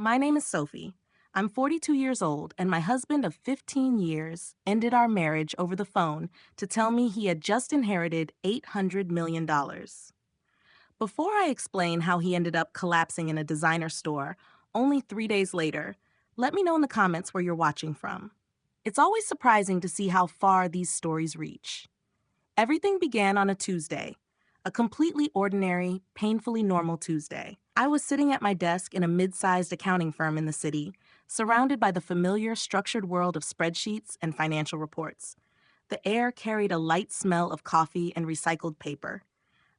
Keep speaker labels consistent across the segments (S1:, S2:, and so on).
S1: My name is Sophie. I'm 42 years old, and my husband of 15 years ended our marriage over the phone to tell me he had just inherited $800 million. dollars. Before I explain how he ended up collapsing in a designer store only 3 days later, let me know in the comments where you're watching from. It's always surprising to see how far these stories reach. Everything began on a Tuesday, a completely ordinary, painfully normal Tuesday. I was sitting at my desk in a mid-sized accounting firm in the city, surrounded by the familiar structured world of spreadsheets and financial reports. The air carried a light smell of coffee and recycled paper.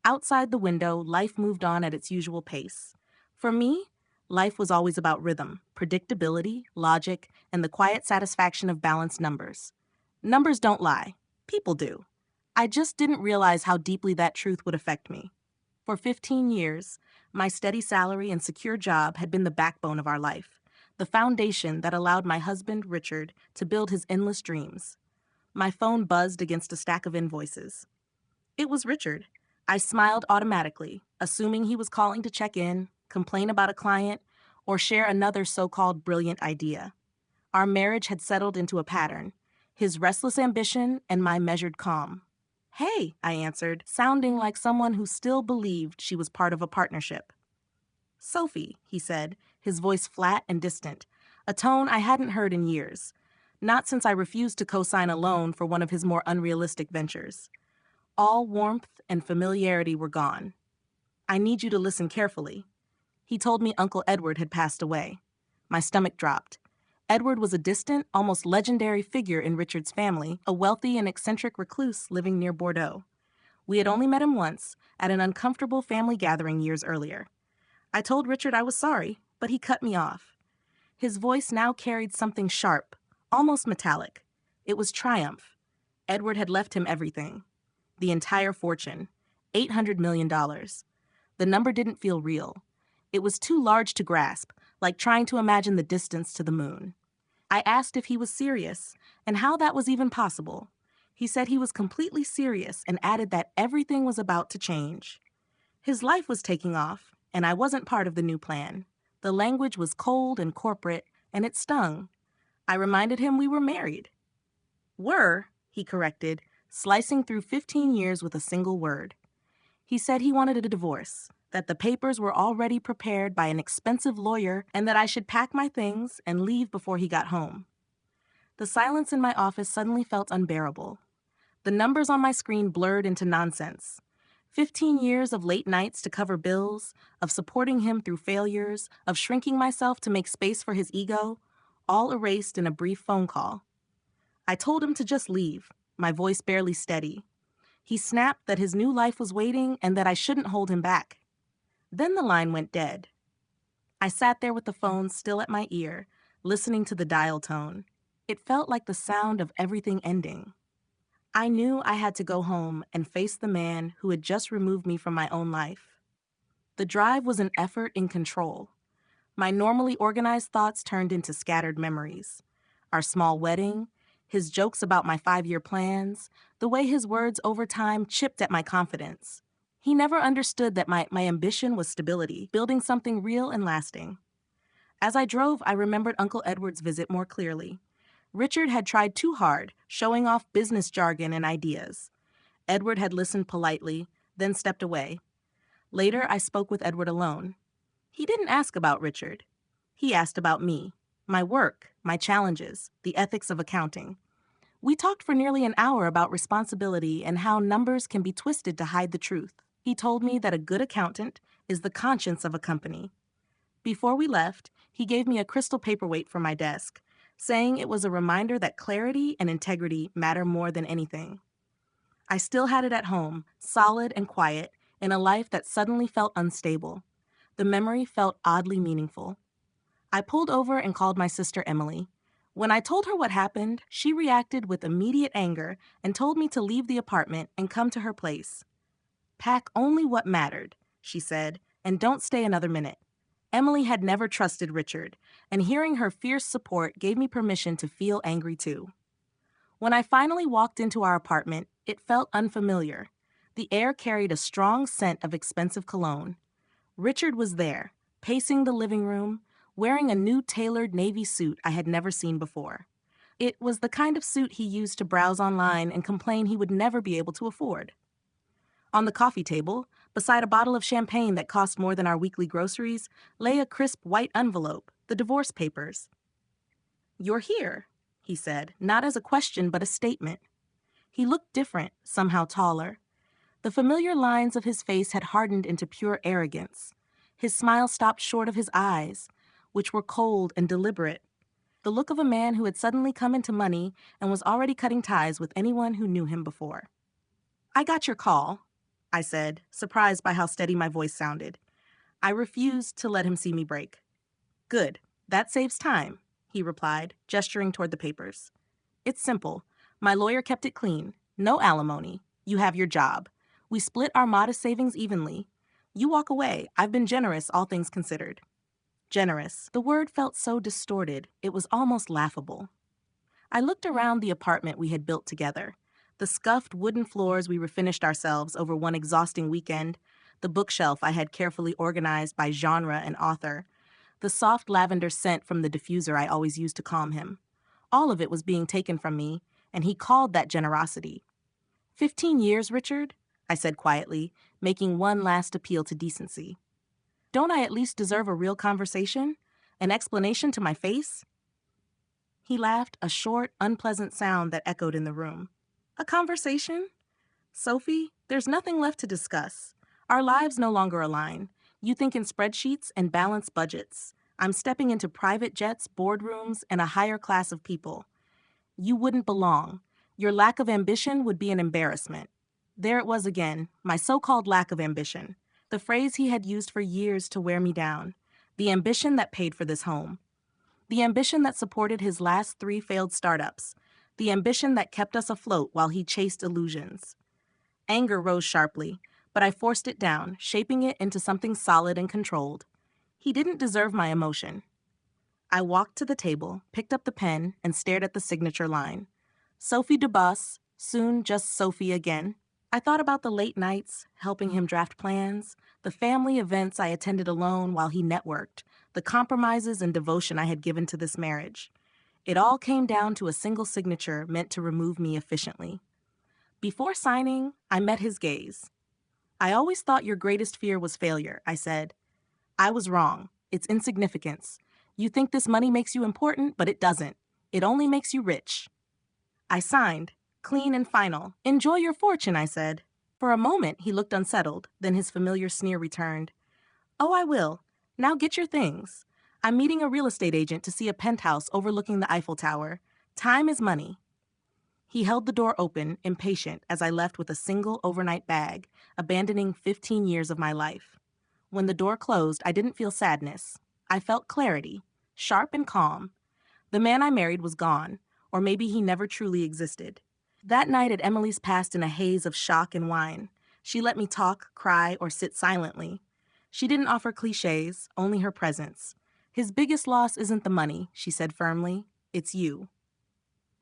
S1: Outside the window, life moved on at its usual pace. For me, life was always about rhythm, predictability, logic, and the quiet satisfaction of balanced numbers. Numbers don't lie. People do. I just didn't realize how deeply that truth would affect me. For 15 years, my steady salary and secure job had been the backbone of our life, the foundation that allowed my husband, Richard, to build his endless dreams. My phone buzzed against a stack of invoices. It was Richard. I smiled automatically, assuming he was calling to check in, complain about a client, or share another so-called brilliant idea. Our marriage had settled into a pattern, his restless ambition and my measured calm. "Hey," I answered, sounding like someone who still believed she was part of a partnership. "Sophie," he said, his voice flat and distant, a tone I hadn't heard in years, not since I refused to co-sign a loan for one of his more unrealistic ventures. All warmth and familiarity were gone. "I need you to listen carefully." He told me Uncle Edward had passed away. My stomach dropped. Edward was a distant, almost legendary figure in Richard's family, a wealthy and eccentric recluse living near Bordeaux. We had only met him once, at an uncomfortable family gathering years earlier. I told Richard I was sorry, but he cut me off. His voice now carried something sharp, almost metallic. It was triumph. Edward had left him everything. The entire fortune. $800 million. The number didn't feel real. It was too large to grasp, like trying to imagine the distance to the moon. I asked if he was serious, and how that was even possible. He said he was completely serious and added that everything was about to change. His life was taking off, and I wasn't part of the new plan. The language was cold and corporate, and it stung. I reminded him we were married. "Were," he corrected, slicing through 15 years with a single word. He said he wanted a divorce, that the papers were already prepared by an expensive lawyer, and that I should pack my things and leave before he got home. The silence in my office suddenly felt unbearable. The numbers on my screen blurred into nonsense. 15 years of late nights to cover bills, of supporting him through failures, of shrinking myself to make space for his ego, all erased in a brief phone call. I told him to just leave, my voice barely steady. He snapped that his new life was waiting and that I shouldn't hold him back. Then the line went dead. I sat there with the phone still at my ear, listening to the dial tone. It felt like the sound of everything ending. I knew I had to go home and face the man who had just removed me from my own life. The drive was an effort in control. My normally organized thoughts turned into scattered memories. Our small wedding, his jokes about my 5-year plans, the way his words over time chipped at my confidence. He never understood that my ambition was stability, building something real and lasting. As I drove, I remembered Uncle Edward's visit more clearly. Richard had tried too hard, showing off business jargon and ideas. Edward had listened politely, then stepped away. Later, I spoke with Edward alone. He didn't ask about Richard. He asked about me, my work, my challenges, the ethics of accounting. We talked for nearly an hour about responsibility and how numbers can be twisted to hide the truth. He told me that a good accountant is the conscience of a company. Before we left, he gave me a crystal paperweight for my desk, saying it was a reminder that clarity and integrity matter more than anything. I still had it at home, solid and quiet, in a life that suddenly felt unstable. The memory felt oddly meaningful. I pulled over and called my sister Emily. When I told her what happened, she reacted with immediate anger and told me to leave the apartment and come to her place. "Pack only what mattered," she said, "and don't stay another minute." Emily had never trusted Richard, and hearing her fierce support gave me permission to feel angry too. When I finally walked into our apartment, it felt unfamiliar. The air carried a strong scent of expensive cologne. Richard was there, pacing the living room, wearing a new tailored navy suit I had never seen before. It was the kind of suit he used to browse online and complain he would never be able to afford. On the coffee table, beside a bottle of champagne that cost more than our weekly groceries, lay a crisp white envelope, the divorce papers. "You're here," he said, not as a question but a statement. He looked different, somehow taller. The familiar lines of his face had hardened into pure arrogance. His smile stopped short of his eyes, which were cold and deliberate. The look of a man who had suddenly come into money and was already cutting ties with anyone who knew him before. "I got your call," I said, surprised by how steady my voice sounded. I refused to let him see me break. "Good. That saves time," he replied, gesturing toward the papers. "It's simple. My lawyer kept it clean. No alimony. You have your job. We split our modest savings evenly. You walk away. I've been generous, all things considered." Generous. The word felt so distorted, it was almost laughable. I looked around the apartment we had built together. The scuffed wooden floors we refinished ourselves over one exhausting weekend, the bookshelf I had carefully organized by genre and author, the soft lavender scent from the diffuser I always used to calm him. All of it was being taken from me, and he called that generosity. 15 years, Richard?" I said quietly, making one last appeal to decency. "Don't I at least deserve a real conversation? An explanation to my face?" He laughed, a short, unpleasant sound that echoed in the room. "A conversation? Sophie, there's nothing left to discuss. Our lives no longer align. You think in spreadsheets and balanced budgets. I'm stepping into private jets, boardrooms, and a higher class of people. You wouldn't belong. Your lack of ambition would be an embarrassment." There it was again, my so-called lack of ambition. The phrase he had used for years to wear me down. The ambition that paid for this home. The ambition that supported his last 3 failed startups. The ambition that kept us afloat while he chased illusions. Anger rose sharply, but I forced it down, shaping it into something solid and controlled. He didn't deserve my emotion. I walked to the table, picked up the pen, and stared at the signature line. Sophie DeBus, soon just Sophie again. I thought about the late nights, helping him draft plans, the family events I attended alone while he networked, the compromises and devotion I had given to this marriage. It all came down to a single signature meant to remove me efficiently. Before signing, I met his gaze. "I always thought your greatest fear was failure," I said. "I was wrong. It's insignificance. You think this money makes you important, but it doesn't. It only makes you rich." I signed. Clean and final. "Enjoy your fortune," I said. For a moment, he looked unsettled, then his familiar sneer returned. "Oh, I will. Now get your things. I'm meeting a real estate agent to see a penthouse overlooking the Eiffel Tower. Time is money." He held the door open, impatient, as I left with a single overnight bag, abandoning 15 years of my life. When the door closed, I didn't feel sadness. I felt clarity, sharp and calm. The man I married was gone, or maybe he never truly existed. That night at Emily's passed in a haze of shock and wine. She let me talk, cry, or sit silently. She didn't offer cliches, only her presence. "His biggest loss isn't the money," she said firmly. "It's you."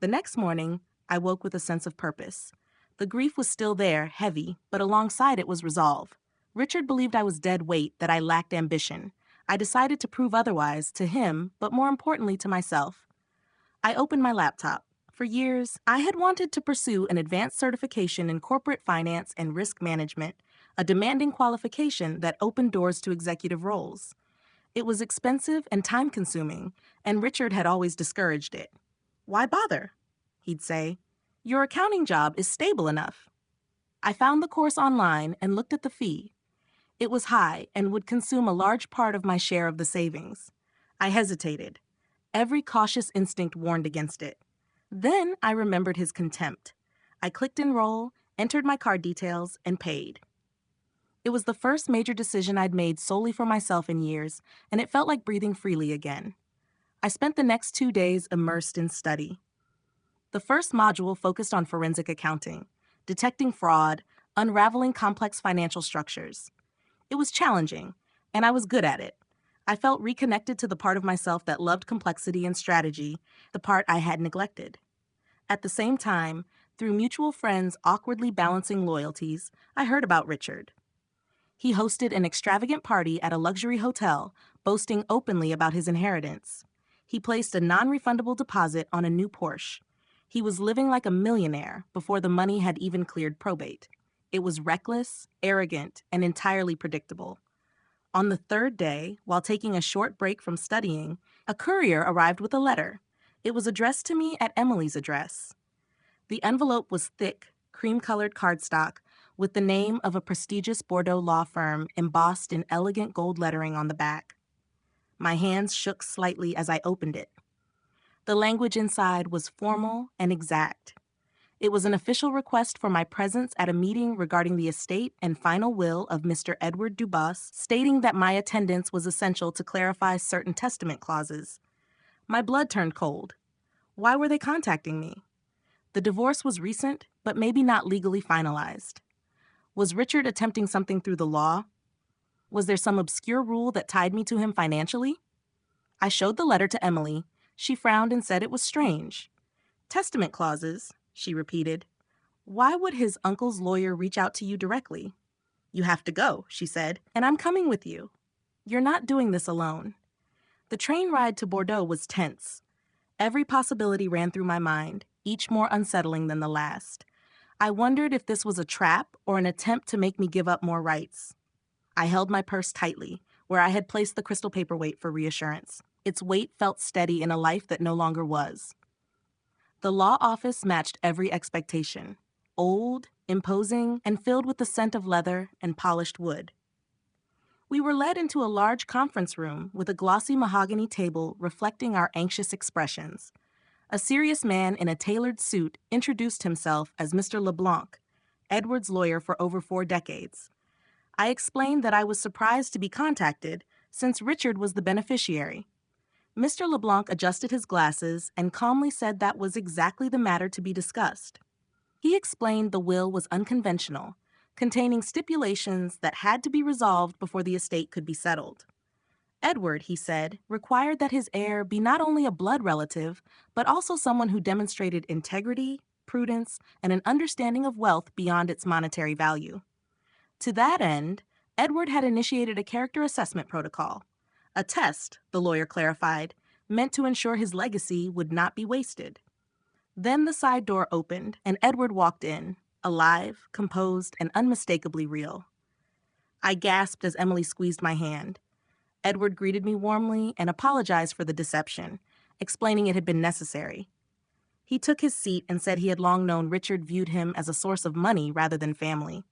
S1: The next morning, I woke with a sense of purpose. The grief was still there, heavy, but alongside it was resolve. Richard believed I was dead weight, that I lacked ambition. I decided to prove otherwise, to him, but more importantly to myself. I opened my laptop. For years, I had wanted to pursue an advanced certification in corporate finance and risk management, a demanding qualification that opened doors to executive roles. It was expensive and time-consuming, and Richard had always discouraged it. "Why bother?" he'd say. "Your accounting job is stable enough." I found the course online and looked at the fee. It was high and would consume a large part of my share of the savings. I hesitated. Every cautious instinct warned against it. Then I remembered his contempt. I clicked enroll, entered my card details, and paid. It was the first major decision I'd made solely for myself in years, and it felt like breathing freely again. I spent the next 2 days immersed in study. The first module focused on forensic accounting, detecting fraud, unraveling complex financial structures. It was challenging, and I was good at it. I felt reconnected to the part of myself that loved complexity and strategy, the part I had neglected. At the same time, through mutual friends awkwardly balancing loyalties, I heard about Richard. He hosted an extravagant party at a luxury hotel, boasting openly about his inheritance. He placed a non-refundable deposit on a new Porsche. He was living like a millionaire before the money had even cleared probate. It was reckless, arrogant, and entirely predictable. On the third day, while taking a short break from studying, a courier arrived with a letter. It was addressed to me at Emily's address. The envelope was thick, cream-colored cardstock with the name of a prestigious Bordeaux law firm embossed in elegant gold lettering on the back. My hands shook slightly as I opened it. The language inside was formal and exact. It was an official request for my presence at a meeting regarding the estate and final will of Mr. Edward Dubas, stating that my attendance was essential to clarify certain testament clauses. My blood turned cold. Why were they contacting me? The divorce was recent, but maybe not legally finalized. Was Richard attempting something through the law? Was there some obscure rule that tied me to him financially? I showed the letter to Emily. She frowned and said it was strange. Testament clauses, she repeated. Why would his uncle's lawyer reach out to you directly? You have to go, she said, and I'm coming with you. You're not doing this alone. The train ride to Bordeaux was tense. Every possibility ran through my mind, each more unsettling than the last. I wondered if this was a trap or an attempt to make me give up more rights. I held my purse tightly, where I had placed the crystal paperweight for reassurance. Its weight felt steady in a life that no longer was. The law office matched every expectation. Old, imposing, and filled with the scent of leather and polished wood. We were led into a large conference room with a glossy mahogany table reflecting our anxious expressions. A serious man in a tailored suit introduced himself as Mr. LeBlanc, Edward's lawyer for over 4 decades. I explained that I was surprised to be contacted since Richard was the beneficiary. Mr. LeBlanc adjusted his glasses and calmly said that was exactly the matter to be discussed. He explained the will was unconventional, containing stipulations that had to be resolved before the estate could be settled. Edward, he said, required that his heir be not only a blood relative, but also someone who demonstrated integrity, prudence, and an understanding of wealth beyond its monetary value. To that end, Edward had initiated a character assessment protocol. A test, the lawyer clarified, meant to ensure his legacy would not be wasted. Then the side door opened, and Edward walked in, alive, composed, and unmistakably real. I gasped as Emily squeezed my hand. Edward greeted me warmly and apologized for the deception, explaining it had been necessary. He took his seat and said he had long known Richard viewed him as a source of money rather than family.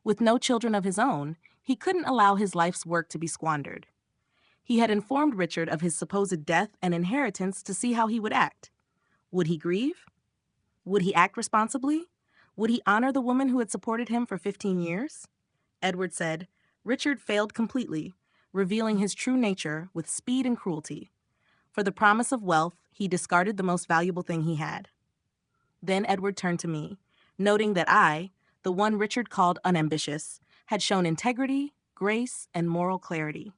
S1: With no children of his own, he couldn't allow his life's work to be squandered. He had informed Richard of his supposed death and inheritance to see how he would act. Would he grieve? Would he act responsibly? Would he honor the woman who had supported him for 15 years? Edward said, Richard failed completely, revealing his true nature with speed and cruelty. For the promise of wealth, he discarded the most valuable thing he had. Then Edward turned to me, noting that I, the one Richard called unambitious, had shown integrity, grace, and moral clarity.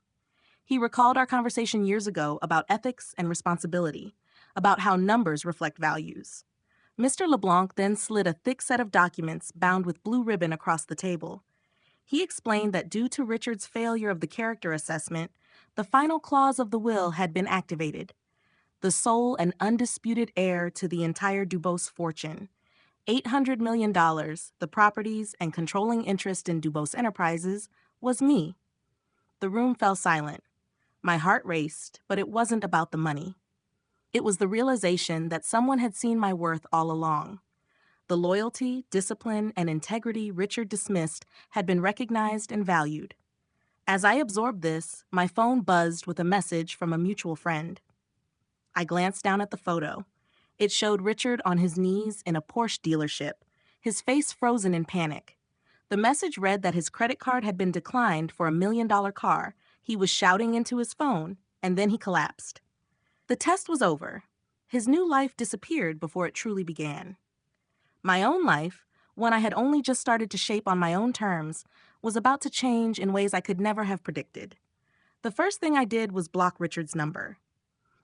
S1: He recalled our conversation years ago about ethics and responsibility, about how numbers reflect values. Mr. LeBlanc then slid a thick set of documents bound with blue ribbon across the table. He explained that due to Richard's failure of the character assessment, the final clause of the will had been activated. The sole and undisputed heir to the entire Dubos fortune, $800 million, the properties and controlling interest in Dubos Enterprises, was me. The room fell silent. My heart raced, but it wasn't about the money. It was the realization that someone had seen my worth all along. The loyalty, discipline, and integrity Richard dismissed had been recognized and valued. As I absorbed this, my phone buzzed with a message from a mutual friend. I glanced down at the photo. It showed Richard on his knees in a Porsche dealership, his face frozen in panic. The message read that his credit card had been declined for $1 million car. He was shouting into his phone, and then he collapsed. The test was over. His new life disappeared before it truly began. My own life, one I had only just started to shape on my own terms, was about to change in ways I could never have predicted. The first thing I did was block Richard's number.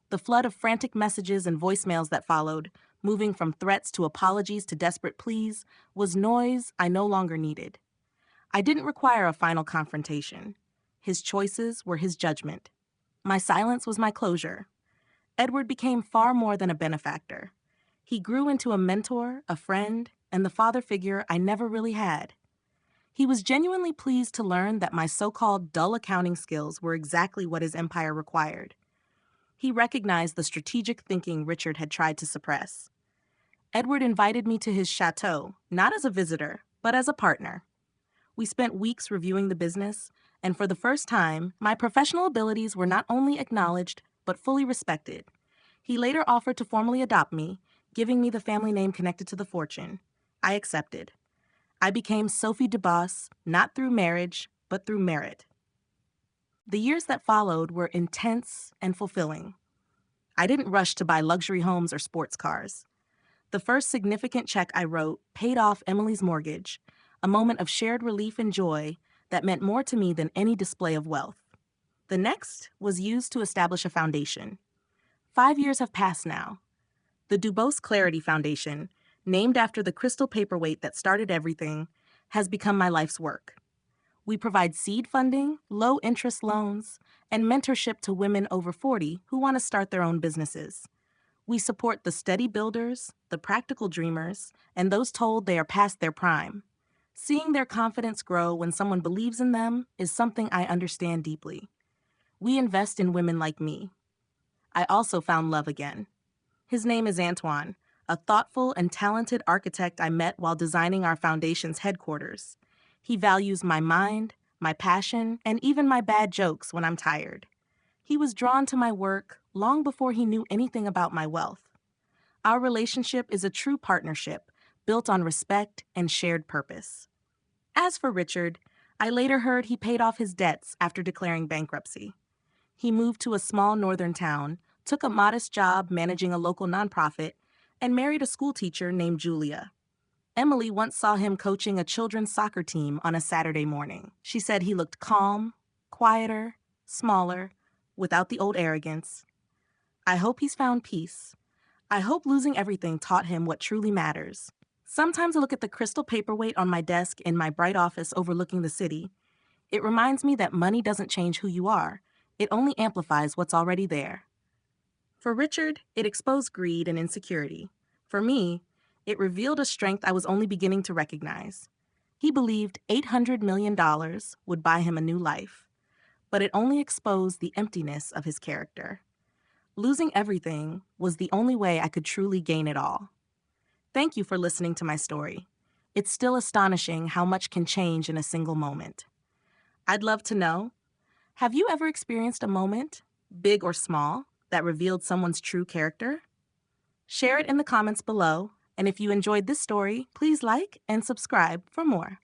S1: The flood of frantic messages and voicemails that followed, moving from threats to apologies to desperate pleas, was noise I no longer needed. I didn't require a final confrontation. his choices were his judgment. My silence was my closure. Edward became far more than a benefactor. He grew into a mentor, a friend, and the father figure I never really had. He was genuinely pleased to learn that my so-called dull accounting skills were exactly what his empire required. He recognized the strategic thinking Richard had tried to suppress. Edward invited me to his chateau, not as a visitor, but as a partner. We spent weeks reviewing the business, and for the first time, my professional abilities were not only acknowledged, but fully respected. He later offered to formally adopt me, giving me the family name connected to the fortune. I accepted. I became Sophie DeBoss, not through marriage, but through merit. The years that followed were intense and fulfilling. I didn't rush to buy luxury homes or sports cars. The first significant check I wrote paid off Emily's mortgage, a moment of shared relief and joy that meant more to me than any display of wealth. The next was used to establish a foundation. 5 years have passed now. The Dubose Clarity Foundation, named after the crystal paperweight that started everything, has become my life's work. We provide seed funding, low-interest loans, and mentorship to women over 40 who want to start their own businesses. We support the steady builders, the practical dreamers, and those told they are past their prime. Seeing their confidence grow when someone believes in them is something I understand deeply. We invest in women like me. I also found love again. His name is Antoine, a thoughtful and talented architect I met while designing our foundation's headquarters. He values my mind, my passion, and even my bad jokes when I'm tired. He was drawn to my work long before he knew anything about my wealth. Our relationship is a true partnership built on respect and shared purpose. As for Richard, I later heard he paid off his debts after declaring bankruptcy. He moved to a small northern town, took a modest job managing a local nonprofit, and married a schoolteacher named Julia. Emily once saw him coaching a children's soccer team on a Saturday morning. She said he looked calm, quieter, smaller, without the old arrogance. I hope he's found peace. I hope losing everything taught him what truly matters. Sometimes I look at the crystal paperweight on my desk in my bright office overlooking the city. It reminds me that money doesn't change who you are. It only amplifies what's already there. For Richard, it exposed greed and insecurity. For me, it revealed a strength I was only beginning to recognize. He believed $800 million would buy him a new life, but it only exposed the emptiness of his character. Losing everything was the only way I could truly gain it all. Thank you for listening to my story. It's still astonishing how much can change in a single moment. I'd love to know, have you ever experienced a moment, big or small, that revealed someone's true character? Share it in the comments below, and if you enjoyed this story, please like and subscribe for more.